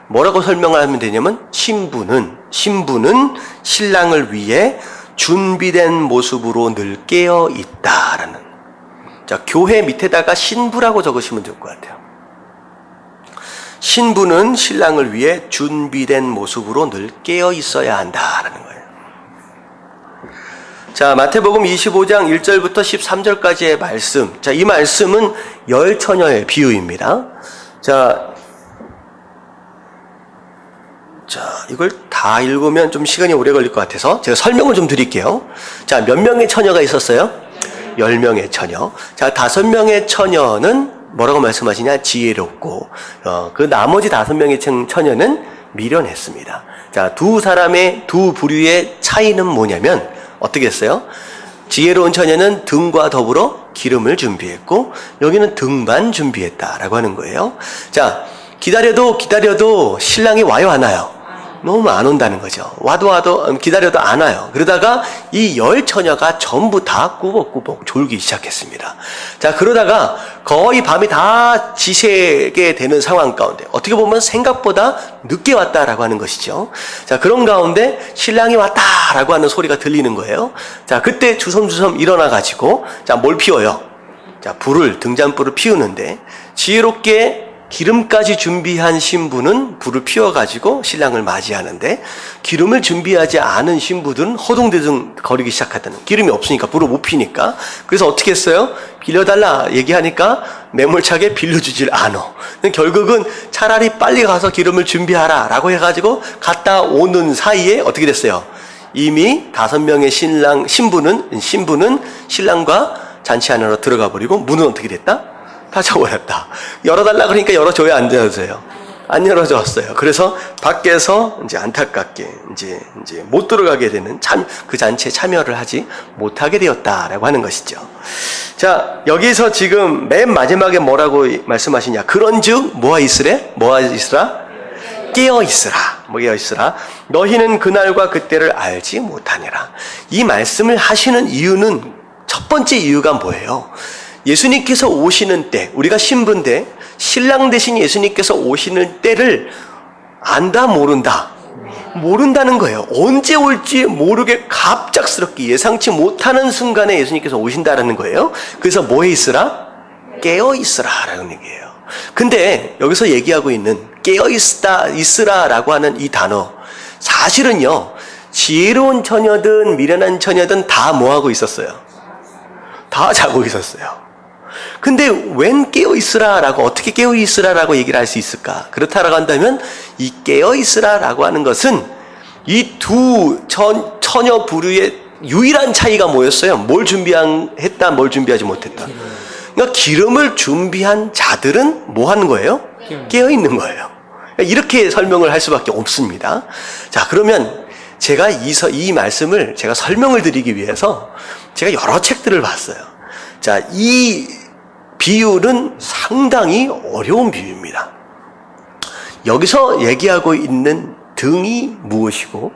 뭐라고 설명을 하면 되냐면 신부는 신랑을 위해 준비된 모습으로 늘 깨어 있다라는. 자, 교회 밑에다가 신부라고 적으시면 될 것 같아요. 신부는 신랑을 위해 준비된 모습으로 늘 깨어 있어야 한다라는 거예요. 자, 마태복음 25장 1절부터 13절까지의 말씀. 자, 이 말씀은 열처녀의 비유입니다. 자, 이걸 다 읽으면 좀 시간이 오래 걸릴 것 같아서 제가 설명을 좀 드릴게요. 자, 몇 명의 처녀가 있었어요? 10명의 처녀. 자, 5명의 처녀는 뭐라고 말씀하시냐? 지혜롭고, 그 나머지 5명의 처녀는 미련했습니다. 자, 두 부류의 차이는 뭐냐면, 어떻게 했어요? 지혜로운 처녀는 등과 더불어 기름을 준비했고, 여기는 등만 준비했다라고 하는 거예요. 자, 기다려도 신랑이 와요, 안 와요? 너무 안 온다는 거죠. 와도 기다려도 안 와요. 그러다가 이 10처녀가 전부 다 꾸벅꾸벅 졸기 시작했습니다. 자, 그러다가 거의 밤이 다 지새게 되는 상황 가운데 어떻게 보면 생각보다 늦게 왔다라고 하는 것이죠. 자, 그런 가운데 신랑이 왔다라고 하는 소리가 들리는 거예요. 자, 그때 주섬주섬 일어나가지고 자, 뭘 피워요? 자, 등잔불을 피우는데 지혜롭게 기름까지 준비한 신부는 불을 피워가지고 신랑을 맞이하는데, 기름을 준비하지 않은 신부들은 허둥대둥 거리기 시작하다는, 기름이 없으니까 불을 못 피니까. 그래서 어떻게 했어요? 빌려달라 얘기하니까 매몰차게 빌려주질 않아. 결국은 차라리 빨리 가서 기름을 준비하라 라고 해가지고 갔다 오는 사이에 어떻게 됐어요? 이미 5명의 신부는 신랑과 잔치 안으로 들어가 버리고, 문은 어떻게 됐다? 닫혀버렸다. 열어달라 그러니까 열어줘야 안 열어줘요. 안 열어줬어요. 그래서 밖에서 이제 안타깝게 이제 못 들어가게 되는, 그 잔치에 참여를 하지 못하게 되었다라고 하는 것이죠. 자, 여기서 지금 맨 마지막에 뭐라고 말씀하시냐? 그런즉 뭐하 있으라? 깨어 있으라. 깨어 있으라. 너희는 그날과 그때를 알지 못하니라. 이 말씀을 하시는 이유는, 첫 번째 이유가 뭐예요? 예수님께서 오시는 때, 우리가 신부인데 신랑 대신 예수님께서 오시는 때를 안다 모른다? 모른다는 거예요. 언제 올지 모르게 갑작스럽게 예상치 못하는 순간에 예수님께서 오신다라는 거예요. 그래서 뭐해 있으라? 깨어 있으라라는 얘기예요. 근데 여기서 얘기하고 있는 깨어 있으라라고 하는 이 단어, 사실은요, 지혜로운 처녀든 미련한 처녀든 다 뭐하고 있었어요? 다 자고 있었어요. 근데 웬 깨어있으라라고, 어떻게 깨어있으라라고 얘기를 할 수 있을까? 그렇다라고 한다면 이 깨어있으라라고 하는 것은 이 두 처녀 부류의 유일한 차이가 뭐였어요? 뭘 준비했다, 뭘 준비하지 못했다. 그러니까 기름을 준비한 자들은 뭐 하는 거예요? 깨어있는 거예요. 이렇게 설명을 할 수밖에 없습니다. 자, 그러면 제가 이 말씀을 제가 설명을 드리기 위해서 제가 여러 책들을 봤어요. 자, 이 비유는 상당히 어려운 비유입니다. 여기서 얘기하고 있는 등이 무엇이고,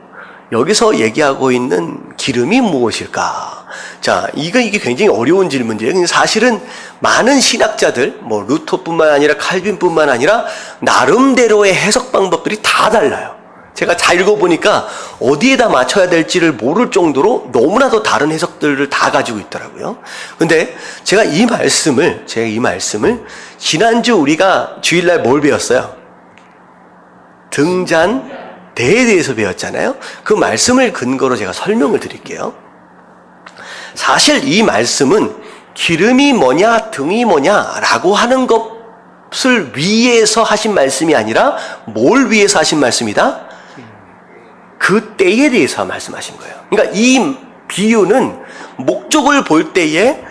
여기서 얘기하고 있는 기름이 무엇일까? 자, 이게 굉장히 어려운 질문이에요. 사실은 많은 신학자들, 루터뿐만 아니라 칼빈뿐만 아니라 나름대로의 해석 방법들이 다 달라요. 제가 잘 읽어보니까 어디에다 맞춰야 될지를 모를 정도로 너무나도 다른 해석들을 다 가지고 있더라고요. 근데 제가 이 말씀을 지난주 우리가 주일날 뭘 배웠어요? 등잔대에 대해서 배웠잖아요. 그 말씀을 근거로 제가 설명을 드릴게요. 사실 이 말씀은 기름이 뭐냐, 등이 뭐냐라고 하는 것을 위해서 하신 말씀이 아니라 뭘 위해서 하신 말씀이다? 그 때에 대해서 말씀하신 거예요. 그러니까 이 비유는 목적을 볼 때에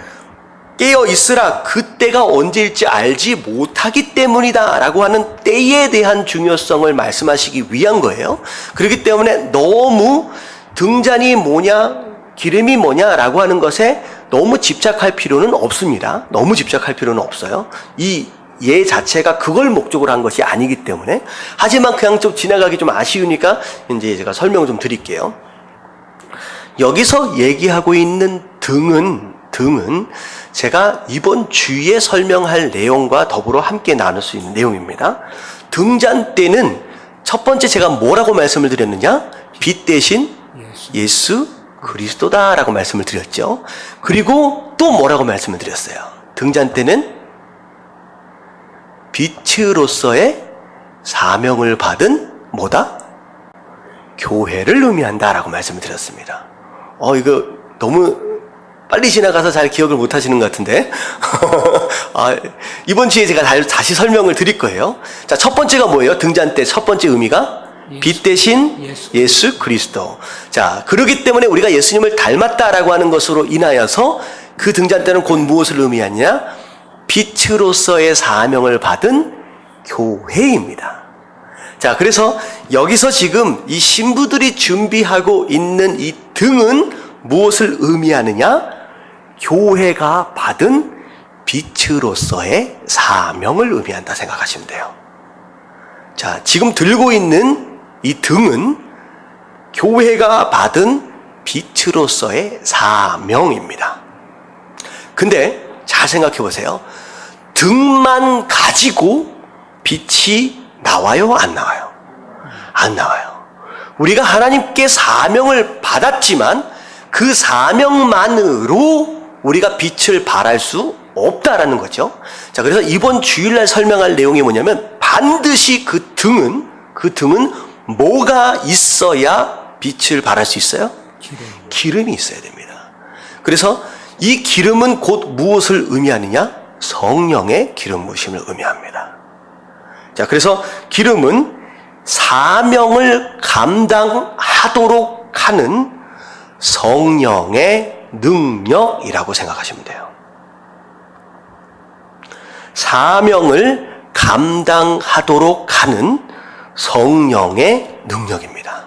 깨어 있으라, 그때가 언제일지 알지 못하기 때문이다 라고 하는 때에 대한 중요성을 말씀하시기 위한 거예요. 그렇기 때문에 너무 등잔이 뭐냐, 기름이 뭐냐라고 하는 것에 너무 집착할 필요는 없습니다. 너무 집착할 필요는 없어요. 이 예 자체가 그걸 목적으로 한 것이 아니기 때문에. 하지만 그냥 좀 지나가기 좀 아쉬우니까 이제 제가 설명을 좀 드릴게요. 여기서 얘기하고 있는 등은 제가 이번 주에 설명할 내용과 더불어 함께 나눌 수 있는 내용입니다. 등잔대는 첫 번째 제가 뭐라고 말씀을 드렸느냐? 빛 대신 예수 그리스도다라고 말씀을 드렸죠. 그리고 또 뭐라고 말씀을 드렸어요? 등잔대는 빛으로서의 사명을 받은 뭐다? 교회를 의미한다라고 말씀을 드렸습니다. 이거 너무 빨리 지나가서 잘 기억을 못 하시는 것 같은데. 이번 주에 제가 다시 설명을 드릴 거예요. 자, 첫 번째가 뭐예요? 등잔대 첫 번째 의미가 빛 대신 예수 그리스도. 자, 그렇기 때문에 우리가 예수님을 닮았다라고 하는 것으로 인하여서 그 등잔대는 곧 무엇을 의미하냐? 빛으로서의 사명을 받은 교회입니다. 자, 그래서 여기서 지금 이 신부들이 준비하고 있는 이 등은 무엇을 의미하느냐? 교회가 받은 빛으로서의 사명을 의미한다 생각하시면 돼요. 자, 지금 들고 있는 이 등은 교회가 받은 빛으로서의 사명입니다. 근데 잘 생각해 보세요. 등만 가지고 빛이 나와요? 안 나와요? 안 나와요. 우리가 하나님께 사명을 받았지만 그 사명만으로 우리가 빛을 발할 수 없다라는 거죠. 자, 그래서 이번 주일날 설명할 내용이 뭐냐면 반드시 그 등은 뭐가 있어야 빛을 발할 수 있어요? 기름이 있어야 됩니다. 그래서 이 기름은 곧 무엇을 의미하느냐? 성령의 기름 부으심을 의미합니다. 자, 그래서 기름은 사명을 감당하도록 하는 성령의 능력이라고 생각하시면 돼요. 사명을 감당하도록 하는 성령의 능력입니다.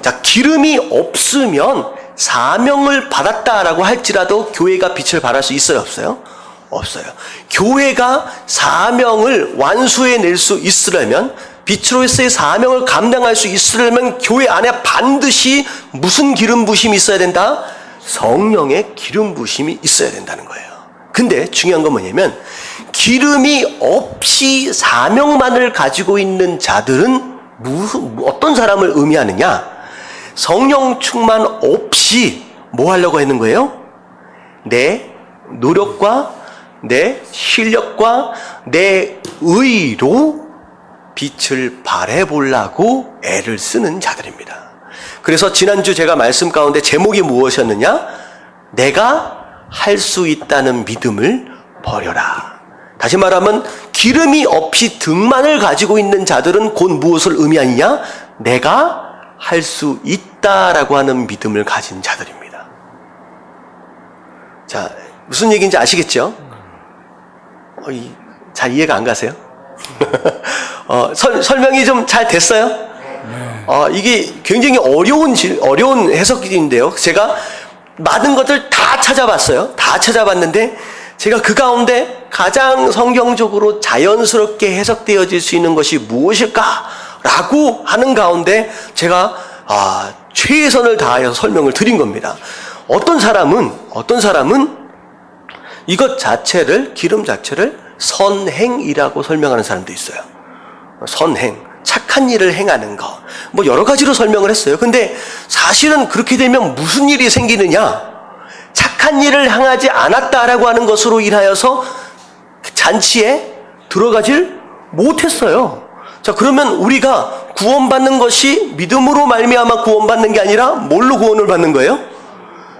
자, 기름이 없으면 사명을 받았다라고 할지라도 교회가 빛을 발할 수 있어요, 없어요? 없어요. 교회가 사명을 완수해낼 수 있으려면, 빛으로서의 사명을 감당할 수 있으려면 교회 안에 반드시 무슨 기름 부심이 있어야 된다? 성령의 기름 부심이 있어야 된다는 거예요. 근데 중요한 건 뭐냐면 기름이 없이 사명만을 가지고 있는 자들은 어떤 사람을 의미하느냐? 성령 충만 없이 뭐 하려고 하는 거예요? 내 노력과 내 실력과 내 의로 빛을 발해보려고 애를 쓰는 자들입니다. 그래서 지난주 제가 말씀 가운데 제목이 무엇이었느냐? 내가 할 수 있다는 믿음을 버려라. 다시 말하면 기름이 없이 등만을 가지고 있는 자들은 곧 무엇을 의미하느냐? 내가 할 수 있다라고 하는 믿음을 가진 자들입니다. 자, 무슨 얘기인지 아시겠죠? 잘 이해가 안 가세요? 설명이 좀 잘 됐어요? 이게 굉장히 어려운 해석인데요. 제가 많은 것들 다 찾아봤어요. 다 찾아봤는데 제가 그 가운데 가장 성경적으로 자연스럽게 해석되어질 수 있는 것이 무엇일까라고 하는 가운데 제가 최선을 다하여서 설명을 드린 겁니다. 어떤 사람은 이것 자체를, 기름 자체를 선행이라고 설명하는 사람도 있어요. 선행, 착한 일을 행하는 거, 뭐 여러 가지로 설명을 했어요. 근데 사실은 그렇게 되면 무슨 일이 생기느냐? 착한 일을 행하지 않았다라고 하는 것으로 인하여서 잔치에 들어가질 못했어요. 자, 그러면 우리가 구원받는 것이 믿음으로 말미암아 구원받는 게 아니라 뭘로 구원을 받는 거예요?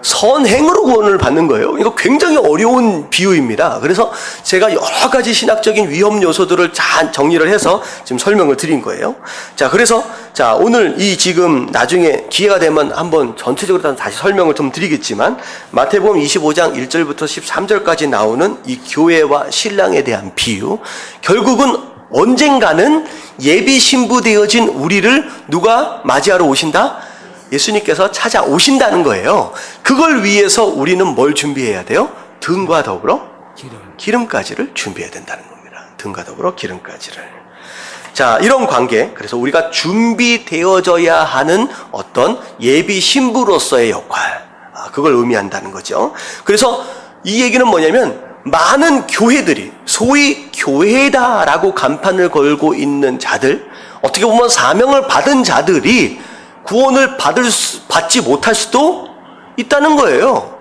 선행으로 구원을 받는 거예요. 이거 굉장히 어려운 비유입니다. 그래서 제가 여러 가지 신학적인 위험 요소들을 잘 정리를 해서 지금 설명을 드린 거예요. 자, 그래서 오늘 지금 나중에 기회가 되면 한번 전체적으로 다시 설명을 좀 드리겠지만, 마태복음 25장 1절부터 13절까지 나오는 이 교회와 신랑에 대한 비유, 결국은 언젠가는 예비 신부 되어진 우리를 누가 맞이하러 오신다? 예수님께서 찾아오신다는 거예요. 그걸 위해서 우리는 뭘 준비해야 돼요? 등과 더불어 기름까지를 준비해야 된다는 겁니다. 등과 더불어 기름까지를. 자, 이런 관계, 그래서 우리가 준비되어져야 하는 어떤 예비 신부로서의 역할, 그걸 의미한다는 거죠. 그래서 이 얘기는 뭐냐면 많은 교회들이 소위 교회다라고 간판을 걸고 있는 자들, 어떻게 보면 사명을 받은 자들이 구원을 받지 못할 수도 있다는 거예요.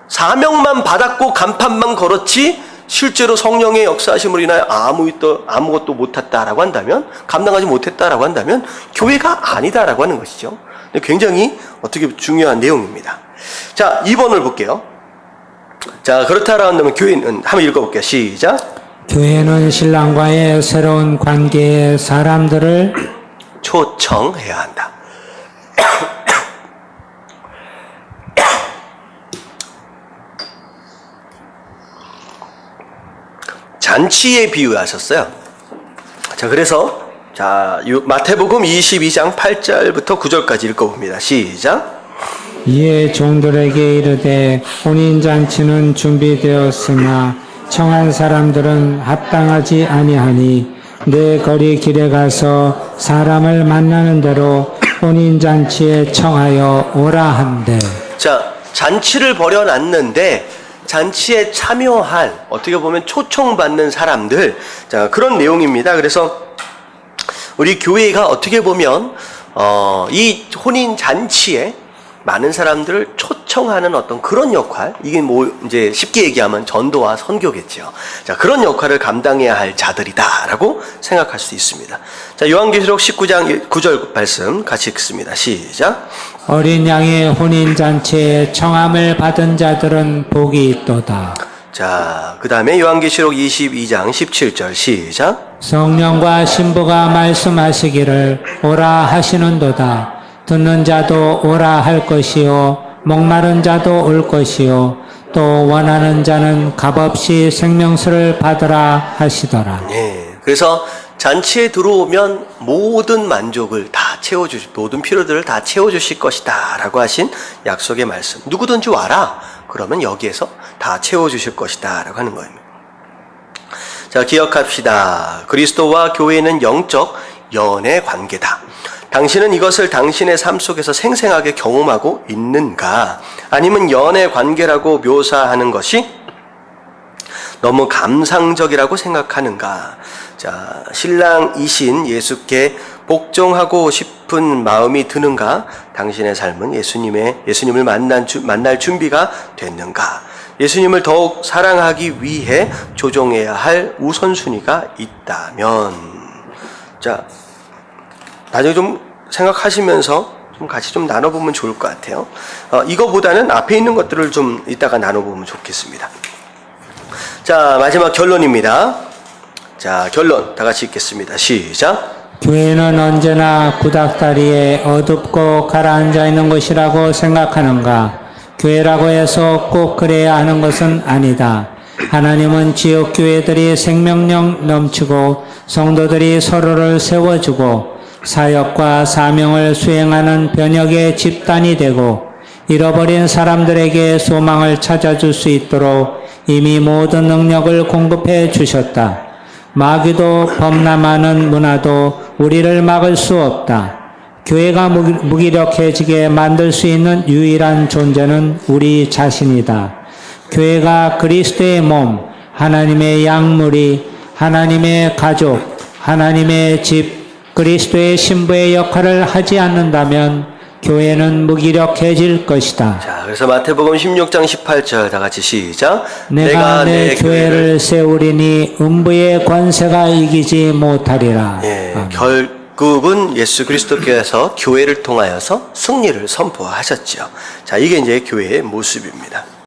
사명만 받았고 간판만 걸었지 실제로 성령의 역사하심으로 인하여 아무것도 못했다라고 한다면, 감당하지 못했다라고 한다면 교회가 아니다라고 하는 것이죠. 굉장히 어떻게 중요한 내용입니다. 자, 2번을 볼게요. 자, 그렇다라고 한다면 교회는 한번 읽어볼게요. 시작. 교회는 신랑과의 새로운 관계에 사람들을 초청해야 한다. 잔치에 비유하셨어요. 자, 그래서 마태복음 22장 8절부터 9절까지 읽어봅니다. 시작. 이에 종들에게 이르되 혼인잔치는 준비되었으나 청한 사람들은 합당하지 아니하니 내 거리 길에 가서 사람을 만나는 대로 혼인잔치에 청하여 오라 한대. 자, 잔치를 벌여놨는데 잔치에 참여할, 어떻게 보면 초청받는 사람들, 자, 그런 내용입니다. 그래서 우리 교회가 어떻게 보면 이 혼인 잔치에 많은 사람들을 초청 초청하는 어떤 그런 역할, 이게 뭐 이제 쉽게 얘기하면 전도와 선교겠죠. 자, 그런 역할을 감당해야 할 자들이다라고 생각할 수 있습니다. 자, 요한계시록 19장 9절 말씀 같이 읽습니다. 시작. 어린 양의 혼인잔치에 청함을 받은 자들은 복이 있도다. 자, 그 다음에 요한계시록 22장 17절 시작. 성령과 신부가 말씀하시기를 오라 하시는도다. 듣는 자도 오라 할 것이요 목마른 자도 올 것이요 또 원하는 자는 값없이 생명수를 받으라 하시더라. 예, 그래서 잔치에 들어오면 모든 만족을 다 채워주실, 모든 필요들을 다 채워주실 것이다 라고 하신 약속의 말씀. 누구든지 와라. 그러면 여기에서 다 채워주실 것이다 라고 하는 거예요. 자, 기억합시다. 그리스도와 교회는 영적 연애 관계다. 당신은 이것을 당신의 삶 속에서 생생하게 경험하고 있는가? 아니면 연애 관계라고 묘사하는 것이 너무 감상적이라고 생각하는가? 자, 신랑이신 예수께 복종하고 싶은 마음이 드는가? 당신의 삶은 예수님을 만날 준비가 됐는가? 예수님을 더욱 사랑하기 위해 조정해야 할 우선순위가 있다면, 자, 나중에 좀 생각하시면서 좀 같이 좀 나눠보면 좋을 것 같아요. 이거보다는 앞에 있는 것들을 좀 이따가 나눠보면 좋겠습니다. 자, 마지막 결론입니다. 자, 결론 다 같이 읽겠습니다. 시작. 교회는 언제나 구닥다리에 어둡고 가라앉아 있는 곳이라고 생각하는가? 교회라고 해서 꼭 그래야 하는 것은 아니다. 하나님은 지역 교회들이 생명력 넘치고 성도들이 서로를 세워주고 사역과 사명을 수행하는 변혁의 집단이 되고 잃어버린 사람들에게 소망을 찾아줄 수 있도록 이미 모든 능력을 공급해 주셨다. 마귀도 범람하는 문화도 우리를 막을 수 없다. 교회가 무기력해지게 만들 수 있는 유일한 존재는 우리 자신이다. 교회가 그리스도의 몸, 하나님의 약물이 하나님의 가족, 하나님의 집, 그리스도의 신부의 역할을 하지 않는다면 교회는 무기력해질 것이다. 자, 그래서 마태복음 16장 18절 다 같이 시작. 내가 내 교회를 세우리니 음부의 권세가 이기지 못하리라. 예, 결국은 예수 그리스도께서 교회를 통하여서 승리를 선포하셨죠. 자, 이게 이제 교회의 모습입니다.